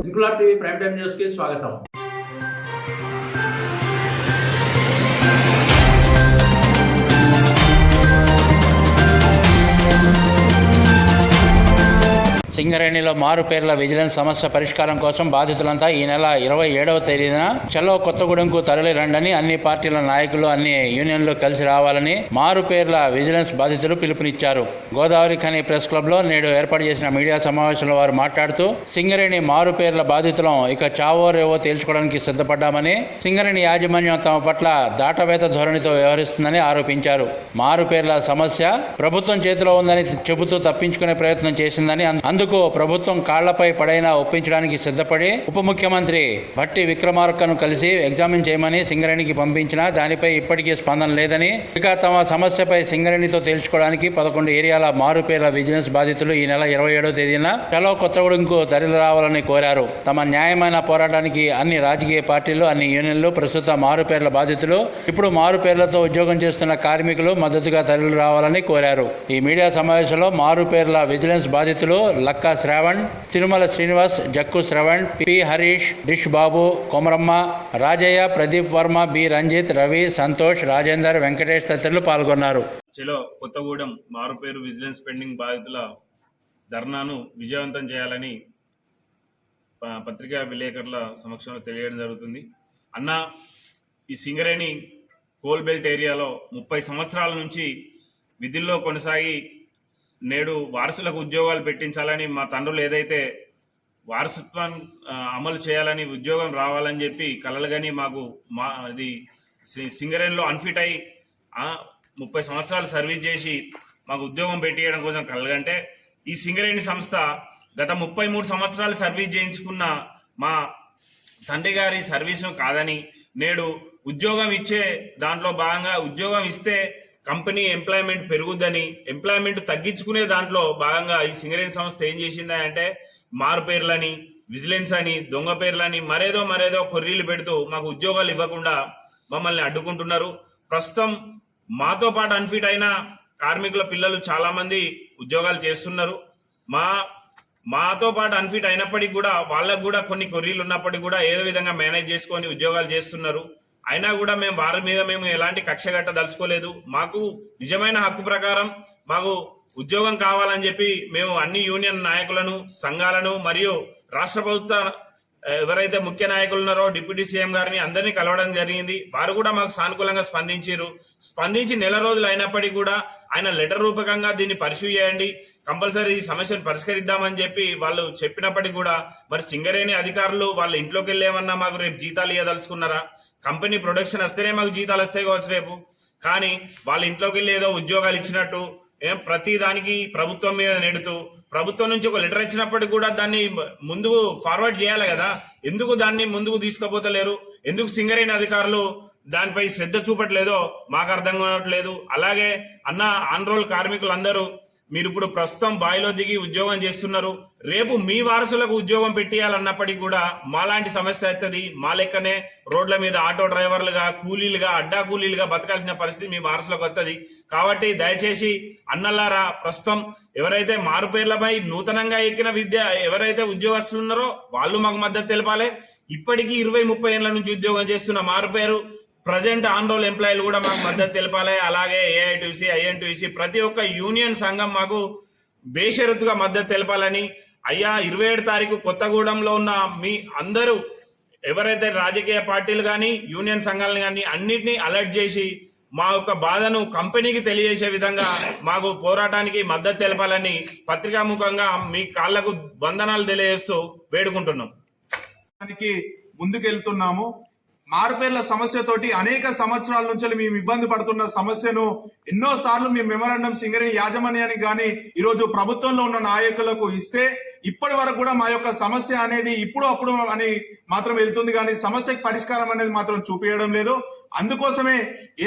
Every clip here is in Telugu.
Inquilab TV prime time news కి స్వాగతం. సింగరేణిలో మారు పేర్ల విజిలెన్స్ సమస్య పరిష్కారం కోసం బాధితులంతా ఈ నెల 27వ తేదీన చలో కొత్తగూడెంకు తరలి రండని అన్ని పార్టీల నాయకులు అన్ని యూనియన్లు కలిసి రావాలని మారు పేర్ల విజిలెన్స్ బాధితులు పిలుపునిచ్చారు. గోదావరి ఖని ప్రెస్ క్లబ్ లో నేడు ఏర్పాటు చేసిన మీడియా సమావేశంలో వారు మాట్లాడుతూ సింగరేణి మారు పేర్ల బాధితులం ఇక చావో రేవో తేల్చుకోవడానికి సిద్ధపడ్డామని, సింగరేణి యాజమాన్యం తమ పట్ల దాటవేత ధోరణితో వ్యవహరిస్తుందని ఆరోపించారు. మారు పేర్ల సమస్య ప్రభుత్వం చేతిలో ఉందని చెబుతూ తప్పించుకునే ప్రయత్నం చేసిందని, అందుకు ప్రభుత్వం కాళ్లపై పడైనా ఒప్పించడానికి సిద్ధపడి ఉప ముఖ్యమంత్రి భట్టి విక్రమార్కను కలిసి ఎగ్జామిన్ చేయమని సింగరేణికి పంపించినా దానిపై ఇప్పటికీ స్పందన లేదని, ఇక తమ సమస్యపై సింగరేణితో తేల్చుకోవడానికి 11 ఏరియాల మారు పేర్ల విజిలెన్స్ బాధితులు ఈ నెల 27వ తేదీన చలో కొత్తగూడెంకు తరలి రావాలని కోరారు. తమ న్యాయమైన పోరాటానికి అన్ని రాజకీయ పార్టీలు అన్ని యూనియన్లు ప్రస్తుత మారు పేర్ల బాధితులు ఇప్పుడు మారు పేర్లతో ఉద్యోగం చేస్తున్న కార్మికులు మద్దతుగా తరలి రావాలని కోరారు. ఈ మీడియా సమావేశంలో మారు పేర్ల విజిలెన్స్ బాధితులు లక్కా శ్రావణ్, తిరుమల శ్రీనివాస్, జక్కు శ్రవణ్, పి హరీష్, డిష్ బాబు, కొమరమ్మ, రాజయ్య, ప్రదీప్ వర్మ, బి రంజిత్, రవి, సంతోష్, రాజేందర్, వెంకటేష్ తదితరులు పాల్గొన్నారు. చలో కొత్తగూడెం మారుపేరు విజిలెన్స్ పెండింగ్ బాధితుల ధర్నాను విజయవంతం చేయాలని పత్రికా విలేకరుల సమక్షంలో తెలియడం జరుగుతుంది. అన్న, ఈ సింగరేణి కోల్ బెల్ట్ ఏరియాలో 30 సంవత్సరాల నుంచి విధుల్లో కొనసాగి నేడు వారసులకు ఉద్యోగాలు పెట్టించాలని మా తండ్రులు ఏదైతే వారసత్వం అమలు చేయాలని ఉద్యోగం రావాలని చెప్పి కలలుగని మాకు అది సింగరేణిలో అన్ఫిట్ అయి 30 సంవత్సరాలు సర్వీస్ చేసి మాకు ఉద్యోగం పెట్టియడం కోసం కలగంటే ఈ సింగరేణి సంస్థ గత 33 సంవత్సరాలు సర్వీస్ చేయించుకున్న మా తండ్రి గారి సర్వీసు కాదని, నేడు ఉద్యోగం ఇచ్చే దాంట్లో భాగంగా ఉద్యోగం ఇస్తే కంపెనీ ఎంప్లాయ్మెంట్ పెరుగుద్దని, ఎంప్లాయ్మెంట్ తగ్గించుకునే దాంట్లో భాగంగా ఈ సింగరేణి సంస్థ ఏం చేసిందా అంటే మారు పేర్లని, విజిలెన్స్ అని, దొంగ పేర్లని మరేదో కొర్రీలు పెడుతూ మాకు ఉద్యోగాలు ఇవ్వకుండా మమ్మల్ని అడ్డుకుంటున్నారు. ప్రస్తుతం మాతో పాటు అన్ఫిట్ అయిన కార్మికుల పిల్లలు చాలా మంది ఉద్యోగాలు చేస్తున్నారు. మాతో పాటు అన్ఫిట్ అయినప్పటికీ కూడా వాళ్ళకు కూడా కొన్ని కొర్రీలు ఉన్నప్పటికీ కూడా ఏదో విధంగా మేనేజ్ చేసుకొని ఉద్యోగాలు చేస్తున్నారు. అయినా కూడా మేము వారి మీద ఎలాంటి కక్ష కట్టదలుచుకోలేదు. మాకు నిజమైన హక్కు ప్రకారం మాకు ఉద్యోగం కావాలని చెప్పి మేము అన్ని యూనియన్ నాయకులను, సంఘాలను మరియు రాష్ట్ర ప్రభుత్వ ఎవరైతే ముఖ్య నాయకులు ఉన్నారో డిప్యూటీ సీఎం గారిని అందరినీ కలవడం జరిగింది. వారు కూడా మాకు సానుకూలంగా స్పందించి నెల రోజులు అయినప్పటికీ కూడా ఆయన లెటర్ రూపకంగా దీన్ని పరిశీలి చేయండి, కంపల్సరీ ఈ సమస్యను పరిష్కరిద్దామని చెప్పి వాళ్ళు చెప్పినప్పటికీ కూడా మరి సింగరేణి అధికారులు వాళ్ళ ఇంట్లోకి వెళ్ళేమన్నా మాకు రేపు జీతాలు ఇవ్వదలుచుకున్నారా? కంపెనీ ప్రొడక్షన్ వస్తేనే మాకు జీతాలు వస్తాయి కావచ్చు రేపు, కానీ వాళ్ళ ఇంట్లోకి వెళ్ళి ఏదో ఉద్యోగాలు ఇచ్చినట్టు ప్రతి దానికి ప్రభుత్వం మీద నెడుతూ ప్రభుత్వం నుంచి ఒక లెటర్ ఇచ్చినప్పటికీ కూడా దాన్ని ముందుకు ఫార్వర్డ్ చేయాలి కదా, ఎందుకు దాన్ని ముందుకు తీసుకుపోతలేరు? ఎందుకు సింగరేణి అధికారులు దానిపై శ్రద్ధ చూపట్లేదో మాకు అర్థం కావట్లేదు. అలాగే అన్న, ఆన్ రోల్ కార్మికులందరూ మీరు ఇప్పుడు ప్రస్తుతం బాయిలో దిగి ఉద్యోగం చేస్తున్నారు. రేపు మీ వారసులకు ఉద్యోగం పెట్టియాలన్నప్పటికీ కూడా మాలాంటి సమస్య అవుతుంది. మా లెక్కనే రోడ్ల మీద ఆటో డ్రైవర్లుగా, కూలీలుగా, అడ్డా కూలీలుగా బతకాల్సిన పరిస్థితి మీ వారసులకు వస్తుంది. కాబట్టి దయచేసి అన్నలారా, ప్రస్తుతం ఎవరైతే మారుపేర్లపై నూతనంగా ఎక్కిన ఎవరైతే ఉద్యోగస్తులు ఉన్నారో వాళ్ళు మాకు మద్దతు తెలపాలి. ఇప్పటికీ 20-30 ఏళ్ల నుంచి ఉద్యోగం చేస్తున్న మారుపేరు ప్రజెంట్ ఆన్ రోల్ ఎంప్లాయీలు కూడా మాకు మద్దతు తెలపాలి. అలాగే ఏఐటీసీ, ఐఎన్టీసీ ప్రతి ఒక్క యూనియన్ సంఘం మాకు బేషరతుగా మద్దతు తెలపాలని, అయ్యా 27 తారీఖు కొత్తగూడెంలో ఉన్న మీ అందరూ ఎవరైతే రాజకీయ పార్టీలు కానీ యూనియన్ సంఘాలను కానీ అన్నింటినీ అలర్ట్ చేసి మా యొక్క బాధను కంపెనీకి తెలియజేసే విధంగా మాకు పోరాటానికి మద్దతు తెలపాలని పత్రికాముఖంగా మీ కాళ్లకు వందనాలు తెలియజేస్తూ వేడుకుంటున్నాం. ముందుకెళ్తున్నాము. మారుపేర్ల సమస్యతోటి అనేక సంవత్సరాల నుంచి మేము ఇబ్బంది పడుతున్న సమస్యను ఎన్నో సార్లు మేము మెమరాండం సింగరేణి యాజమాన్యానికి కానీ ఈరోజు ప్రభుత్వంలో ఉన్న నాయకులకు ఇస్తే ఇప్పటి వరకు కూడా మా యొక్క సమస్య అనేది ఇప్పుడు అప్పుడు అని మాత్రం వెళ్తుంది, కానీ సమస్యకు పరిష్కారం అనేది మాత్రం చూపించడం లేదు. అందుకోసమే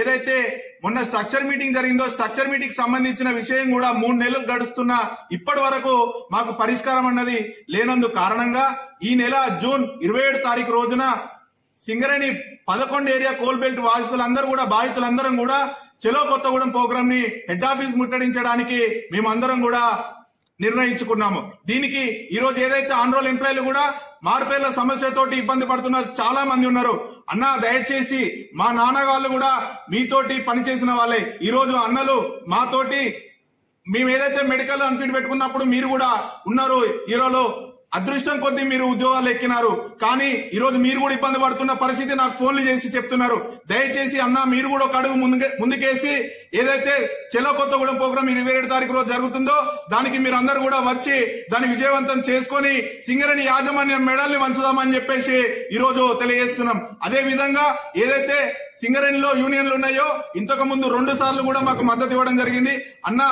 ఏదైతే మొన్న స్ట్రక్చర్ మీటింగ్ జరిగిందో స్ట్రక్చర్ మీటింగ్ సంబంధించిన విషయం కూడా 3 నెలలు గడుస్తున్నా ఇప్పటి వరకు మాకు పరిష్కారం అన్నది లేనందు కారణంగా ఈ నెల జూన్ 27 తారీఖు రోజున సింగరేణి 11 ఏరియా కోల్ బెల్ట్ వాసులందరూ కూడా బాధితులందరం కూడా చలో కొత్తగూడెం ప్రోగ్రామ్ ని హెడ్ ఆఫీస్ ముట్టడించడానికి మేమందరం కూడా నిర్ణయించుకున్నాము. దీనికి ఈ రోజు ఏదైతే ఆన్రోల్ ఎంప్లాయీలు కూడా మారుపేర్ల సమస్యతోటి ఇబ్బంది పడుతున్న చాలా మంది ఉన్నారు. అన్న దయచేసి మా నాన్న వాళ్ళు కూడా మీతోటి పనిచేసిన వాళ్ళే. ఈ రోజు అన్నలు మాతోటి మేము ఏదైతే మెడికల్ అన్ఫిట్ పెట్టుకున్నప్పుడు మీరు కూడా ఉన్నారు. ఈరోజు అదృష్టం కొద్దీ మీరు ఉద్యోగాలు ఎక్కినారు. కానీ ఈ రోజు మీరు కూడా ఇబ్బంది పడుతున్న పరిస్థితి నాకు ఫోన్లు చేసి చెప్తున్నారు. దయచేసి అన్న మీరు కూడా ఒక అడుగు ముందుకేసి ఏదైతే చెలో కొత్తగూడెం ప్రోగ్రామ్ 27 తారీఖు రోజు జరుగుతుందో దానికి మీరు అందరు కూడా వచ్చి దాన్ని విజయవంతం చేసుకొని సింగరేణి యాజమాన్యం మెడల్ని వంచుదామని చెప్పేసి ఈ రోజు తెలియజేస్తున్నాం. అదే విధంగా ఏదైతే సింగరేణిలో యూనియన్లు ఉన్నాయో ఇంతకు ముందు 2 సార్లు కూడా మాకు మద్దతు ఇవ్వడం జరిగింది. అన్న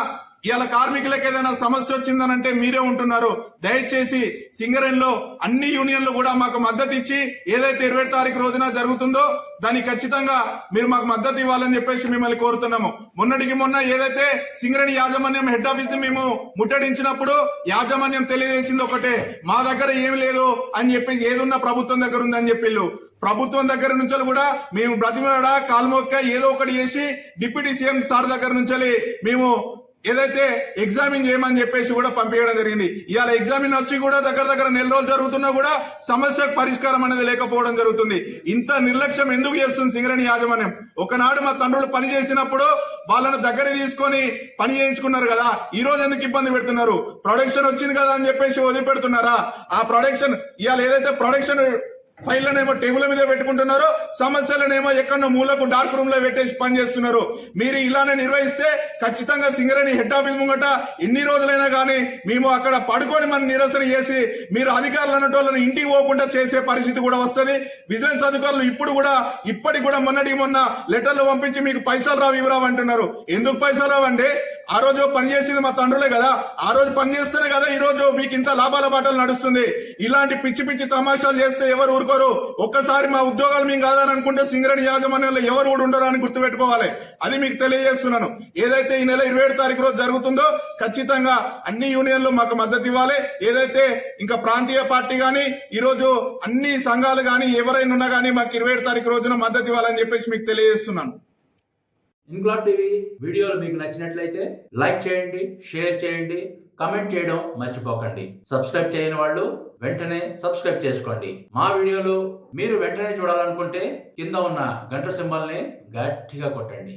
ఇవాళ కార్మికులకు ఏదైనా సమస్య వచ్చిందనంటే మీరే ఉంటున్నారు. దయచేసి సింగరేణిలో అన్ని యూనియన్లు కూడా మాకు మద్దతు ఇచ్చి ఏదైతే 20 తారీఖు రోజున జరుగుతుందో దానికి ఖచ్చితంగా మీరు మాకు మద్దతు ఇవ్వాలని చెప్పేసి మిమ్మల్ని కోరుతున్నాము. మొన్నటికి మొన్న ఏదైతే సింగరేణి యాజమాన్యం హెడ్ ఆఫీస్ మేము ముట్టడించినప్పుడు యాజమాన్యం తెలియజేసింది ఒకటే, మా దగ్గర ఏమి లేదు అని చెప్పి ఏదున్నా ప్రభుత్వం దగ్గర ఉందని చెప్పిళ్ళు. ప్రభుత్వం దగ్గర నుంచి కూడా మేము బ్రతిమలాడ కాల్మొక్క ఏదో ఒకటి చేసి డిప్యూటీ సీఎం సార్ దగ్గర నుంచి మేము ఏదైతే ఎగ్జామిన్ చేయమని చెప్పేసి కూడా పంపించడం జరిగింది. ఇవాళ ఎగ్జామిన్ వచ్చి కూడా దగ్గర నెల రోజులు జరుగుతున్నా కూడా సమస్యకు పరిష్కారం అనేది లేకపోవడం జరుగుతుంది. ఇంత నిర్లక్ష్యం ఎందుకు చేస్తుంది సింగరేణి యాజమాన్యం? ఒకనాడు మా తండ్రులు పని చేసినప్పుడు వాళ్ళని దగ్గర తీసుకొని పని చేయించుకున్నారు కదా, ఈ రోజు ఎందుకు ఇబ్బంది పెడుతున్నారు? ప్రొడక్షన్ వచ్చింది కదా అని చెప్పేసి వదిలిపెడుతున్నారా? ఆ ప్రొడక్షన్ ఇవాళ ఏదైతే ప్రొడక్షన్ ఫైళ్లనేమో టేబుల్ మీద పెట్టుకుంటున్నారు, సమస్యలనేమో ఎక్కడో మూలకు డార్క్ రూమ్ లో పెట్టేసి పని చేస్తున్నారు. మీరు ఇలానే నిర్వహిస్తే ఖచ్చితంగా సింగరేణి హెడ్ ఆఫీస్ ముంగట ఎన్ని రోజులైనా కానీ మేము అక్కడ పడుకొని మనం నిరసన చేసి మీరు అధికారులు అన్నటోళ్ళని ఇంటికి పోకుండా చేసే పరిస్థితి కూడా వస్తుంది. విజిలెన్స్ అధికారులు ఇప్పటికి కూడా మొన్నటికి మొన్న లెటర్లు పంపించి మీకు పైసలు రావు ఇవి రావు అంటున్నారు. ఎందుకు పైసలు రావండి? ఆ రోజు పనిచేసింది మా తండ్రులే కదా, ఆ రోజు పనిచేస్తేనే కదా ఈ రోజు మీకు ఇంత లాభాల బాటలు నడుస్తుంది. ఇలాంటి పిచ్చి పిచ్చి తమాషాలు చేస్తే ఎవరు ఊరుకోరు. ఒక్కసారి మా ఉద్యోగాలు మేము కాదని అనుకుంటే సింగరేణి యాజమాన్యంలో ఎవరు కూడా ఉండరు అని గుర్తుపెట్టుకోవాలి. అది మీకు తెలియజేస్తున్నాను. ఏదైతే ఈ నెల 27 తారీఖు రోజు జరుగుతుందో ఖచ్చితంగా అన్ని యూనియన్లు మాకు మద్దతు ఇవ్వాలి. ఏదైతే ఇంకా ప్రాంతీయ పార్టీ గాని ఈ రోజు అన్ని సంఘాలు గాని ఎవరైనా ఉన్నా గానీ మాకు 27 తారీఖు రోజున మద్దతు ఇవ్వాలని చెప్పేసి మీకు తెలియజేస్తున్నాను. ఇంక్లాబ్ టీవీ వీడియోలు మీకు నచ్చినట్లయితే లైక్ చేయండి, షేర్ చేయండి, కమెంట్ చేయడం మర్చిపోకండి. సబ్స్క్రైబ్ చేయని వాళ్ళు వెంటనే సబ్స్క్రైబ్ చేసుకోండి. మా వీడియోలు మీరు వెంటనే చూడాలనుకుంటే కింద ఉన్న గంట సింబల్ని గట్టిగా కొట్టండి.